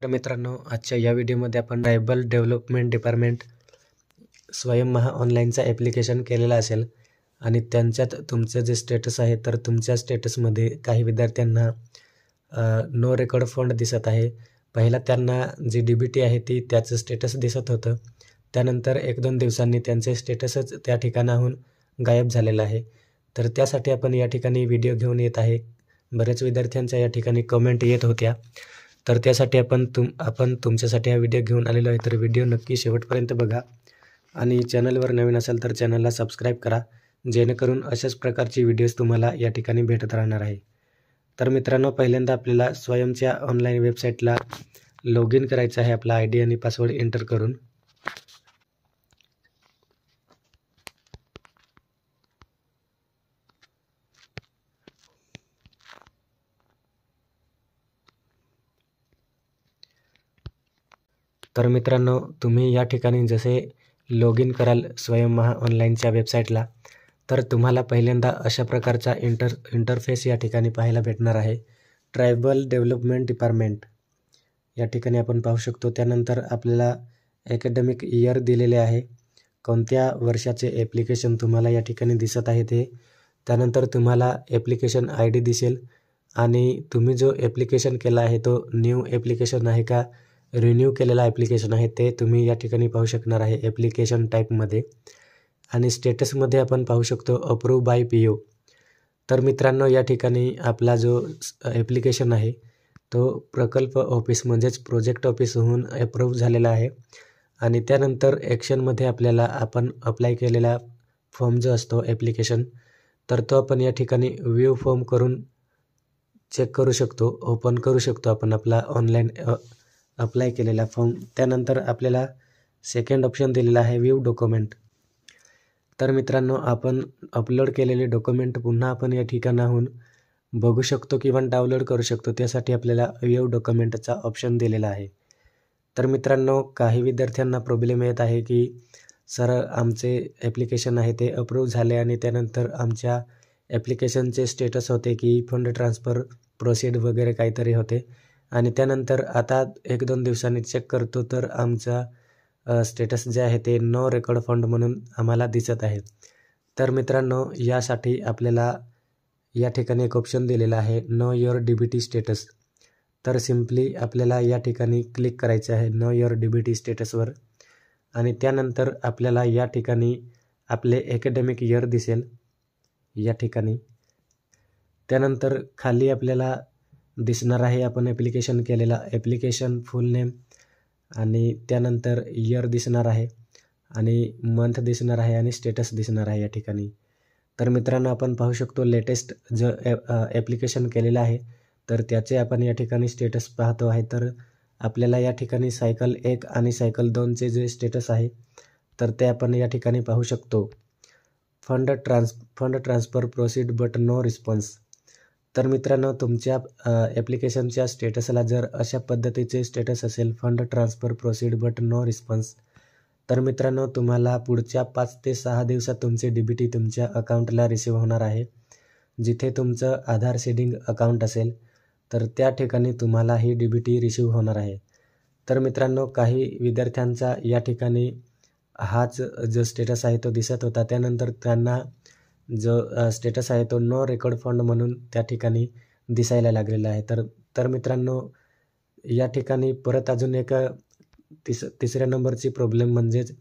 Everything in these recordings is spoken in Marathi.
मित्रांनो, आजच्या या व्हिडिओमध्ये आपण ट्रायबल डेव्हलपमेंट डिपार्टमेंट स्वयं महा ऑनलाईनचा ॲप्लिकेशन केलेला असेल आणि त्यांच्यात तुमचं जे स्टेटस आहे तर तुमच्या स्टेटसमध्ये काही विद्यार्थ्यांना नो रेकॉर्ड फंड दिसत आहे. पहिला त्यांना जी DBT आहे ती त्याचं स्टेटस दिसत होतं. त्यानंतर 1-2 दिवसांनी त्यांचे स्टेटसच त्या ठिकाणाहून गायब झालेलं आहे. तर त्यासाठी आपण या ठिकाणी व्हिडिओ घेऊन येत आहे. बऱ्याच विद्यार्थ्यांच्या या ठिकाणी कमेंट येत होत्या. तर त्यासाठी आपण तुमच्यासाठी हा व्हिडिओ घेऊन आलेलो आहे. तर व्हिडिओ नक्की शेवटपर्यंत बघा आणि चॅनलवर नवीन असाल तर चॅनलला सबस्क्राईब करा, जेणेकरून अशाच प्रकारची व्हिडिओज तुम्हाला या ठिकाणी भेटत राहणार आहे. तर मित्रांनो, पहिल्यांदा आपल्याला स्वयंच्या ऑनलाईन वेबसाईटला लॉग इन करायचं आहे आपला ID आणि पासवर्ड एंटर करून. तर मित्रांनो, तुम्ही या ठिकाणी जसे लॉग इन कराल स्वयं महा ऑनलाईनच्या वेबसाईटला तर तुम्हाला पहिल्यांदा अशा प्रकारचा इंटरफेस या ठिकाणी पाहायला भेटणार आहे. ट्रायबल डेव्हलपमेंट डिपार्टमेंट या ठिकाणी आपण पाहू शकतो. त्यानंतर आपल्याला ॲकॅडमिक इयर दिलेले आहे, कोणत्या वर्षाचे ॲप्लिकेशन तुम्हाला या ठिकाणी दिसत आहे ते. त्यानंतर तुम्हाला ॲप्लिकेशन ID दिसेल आणि तुम्ही जो ॲप्लिकेशन केला आहे तो न्यू ॲप्लिकेशन आहे का रिन्यू केलेला ॲप्लिकेशन आहे ते तुम्ही या ठिकाणी पाहू शकणार आहे ॲप्लिकेशन टाईपमध्ये. आणि स्टेटसमध्ये आपण पाहू शकतो अप्रूव्ह बाय PO. तर मित्रांनो, या ठिकाणी आपला जो ॲप्लिकेशन आहे तो प्रकल्प ऑफिस म्हणजेच प्रोजेक्ट ऑफिसहून अप्रूव्ह झालेला आहे. आणि त्यानंतर ॲक्शनमध्ये आपल्याला आपण अप्लाय केलेला फॉर्म जो असतो ॲप्लिकेशन तर तो आपण या ठिकाणी व्ह्यू फॉर्म करून चेक करू शकतो, ओपन करू शकतो आपण आपला ऑनलाईन अप्लाय केलेला फॉर्म. त्यानंतर आपल्याला सेकंड ऑप्शन दिलेला आहे व्ह्यू डॉक्युमेंट. तर मित्रांनो, आपण अपलोड केलेले डॉक्युमेंट पुन्हा आपण या ठिकाणाहून बघू शकतो किंवा डाउनलोड करू शकतो. त्यासाठी आपल्याला व्ह्यू डॉक्युमेंटचा ऑप्शन दिलेला आहे. तर मित्रांनो, काही विद्यार्थ्यांना प्रॉब्लेम येत आहे की सर आमचे ॲप्लिकेशन आहे ते अप्रूव्ह झाले आणि त्यानंतर आमच्या ॲप्लिकेशनचे स्टेटस होते की फंड ट्रान्सफर प्रोसीड वगैरे काहीतरी होते आणि त्यानंतर आता 1-2 दिवसांनी चेक करतो तर आमचा स्टेटस जे आहे ते नो रेकॉर्ड फंड म्हणून आम्हाला दिसत आहे. तर मित्रांनो, यासाठी आपल्याला या ठिकाणी एक ऑप्शन दिलेला आहे नो युअर DBT स्टेटस. तर सिम्पली आपल्याला या ठिकाणी क्लिक करायचे आहे नो युअर DBT स्टेटसवर आणि त्यानंतर आपल्याला या ठिकाणी आपले ॲकॅडमिक इयर दिसेल या ठिकाणी. त्यानंतर खाली आपल्याला दिसणार आहे आपण ॲप्लिकेशन केलेला ॲप्लिकेशन फुल नेम आणि त्यानंतर इयर दिसणार आहे आणि मंथ दिसणार आहे आणि स्टेटस दिसणार आहे या ठिकाणी. तर मित्रांनो, आपण पाहू शकतो लेटेस्ट जो ॲप्लिकेशन केलेलं आहे तर त्याचे आपण या ठिकाणी स्टेटस पाहतो आहे. तर आपल्याला या ठिकाणी सायकल 1 आणि सायकल 2चे जे स्टेटस आहे तर ते आपण या ठिकाणी पाहू शकतो. Fund transfer proceed but no response. तर मित्रांनो, तुमच्या ॲप्लिकेशनच्या स्टेटसला जर अशा पद्धतीचे स्टेटस असेल fund transfer proceed but no response तर मित्रांनो, तुम्हाला पुढच्या 5 ते 6 दिवसात तुमचे DBT तुमच्या अकाउंटला रिसीव्ह होणार आहे. जिथे तुमचं आधार सीडिंग अकाउंट असेल तर त्या ठिकाणी तुम्हाला ही DBT रिसीव्ह होणार आहे. तर मित्रांनो, काही विद्यार्थ्यांचा या ठिकाणी हाच जो स्टेटस आहे तो दिसत होता. त्यानंतर त्यांना जो स्टेटस आहे तो नो रेकॉर्ड फंड म्हणून त्या ठिकाणी दिसायला लागलेला आहे. तर मित्रांनो, या ठिकाणी परत अजून एक तिसऱ्या नंबरची प्रॉब्लेम म्हणजेच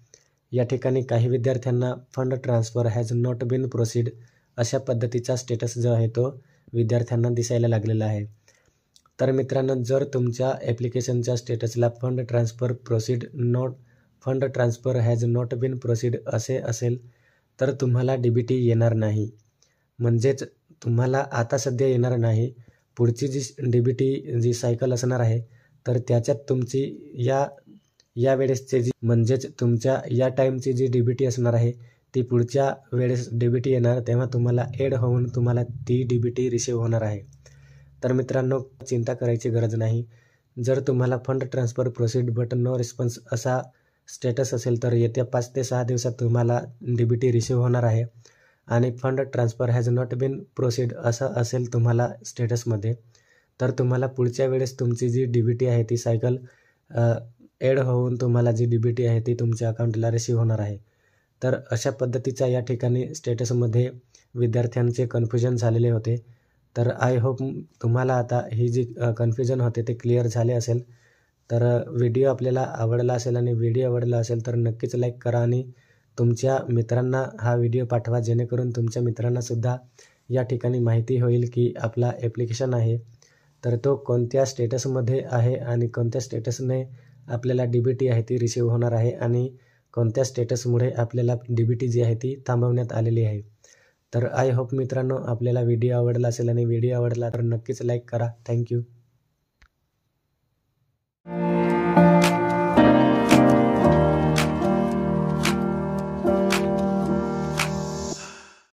या ठिकाणी काही विद्यार्थ्यांना fund transfer has not been proceed अशा पद्धतीचा स्टेटस जो आहे तो विद्यार्थ्यांना दिसायला लागलेला आहे. तर मित्रांनो, जर तुमच्या ॲप्लिकेशनच्या स्टेटसला fund transfer has not been proceed असे असेल तर तुम्हाला DBT येणार नाही. म्हणजेच तुम्हाला आता सध्या येणार नाही. पुढची जी DBT जी सायकल असणार आहे तर त्याच्यात तुमची या वेळेसची जी म्हणजेच तुमच्या या टाईमची जी DBT असणार आहे ती पुढच्या वेळेस DBT येणार तेव्हा तुम्हाला ॲड होऊन तुम्हाला ती DBT रिसीव्ह होणार आहे. तर मित्रांनो, चिंता करायची गरज नाही. जर तुम्हाला fund transfer proceed but no response असा स्टेटस असेल तर येत्या 5 ते 6 दिवसात तुम्हाला DBT रिसीव्ह होणार आहे आणि fund transfer has not been proceed असं असेल तुम्हाला स्टेटसमध्ये तर तुम्हाला पुढच्या वेळेस तुमची जी DBT आहे ती सायकल ॲड होऊन तुम्हाला जी DBT आहे ती तुमच्या अकाउंटला रिसीव्ह होणार आहे. तर अशा पद्धतीचा या ठिकाणी स्टेटसमध्ये विद्यार्थ्यांचे कन्फ्युजन झालेले होते. तर आय होप तुम्हाला आता ही जी कन्फ्युजन होते ते क्लिअर झाले असेल. तर व्हिडिओ आपल्याला आवडला असेल आणि व्हिडिओ आवडला असेल तर नक्कीच लाईक करा आणि तुमच्या मित्रांना हा व्हिडिओ पाठवा, जेणेकरून तुमच्या मित्रांनासुद्धा या ठिकाणी माहिती होईल की आपला ॲप्लिकेशन आहे तर तो कोणत्या स्टेटसमध्ये आहे आणि कोणत्या स्टेटसने आपल्याला DBT आहे ती रिसीव्ह होणार आहे आणि कोणत्या स्टेटसमुळे आपल्याला DBT जी आहे ती थांबवण्यात आलेली आहे. तर आय होप मित्रांनो आपल्याला व्हिडिओ आवडला असेल आणि व्हिडिओ आवडला तर नक्कीच लाईक करा. Thank you.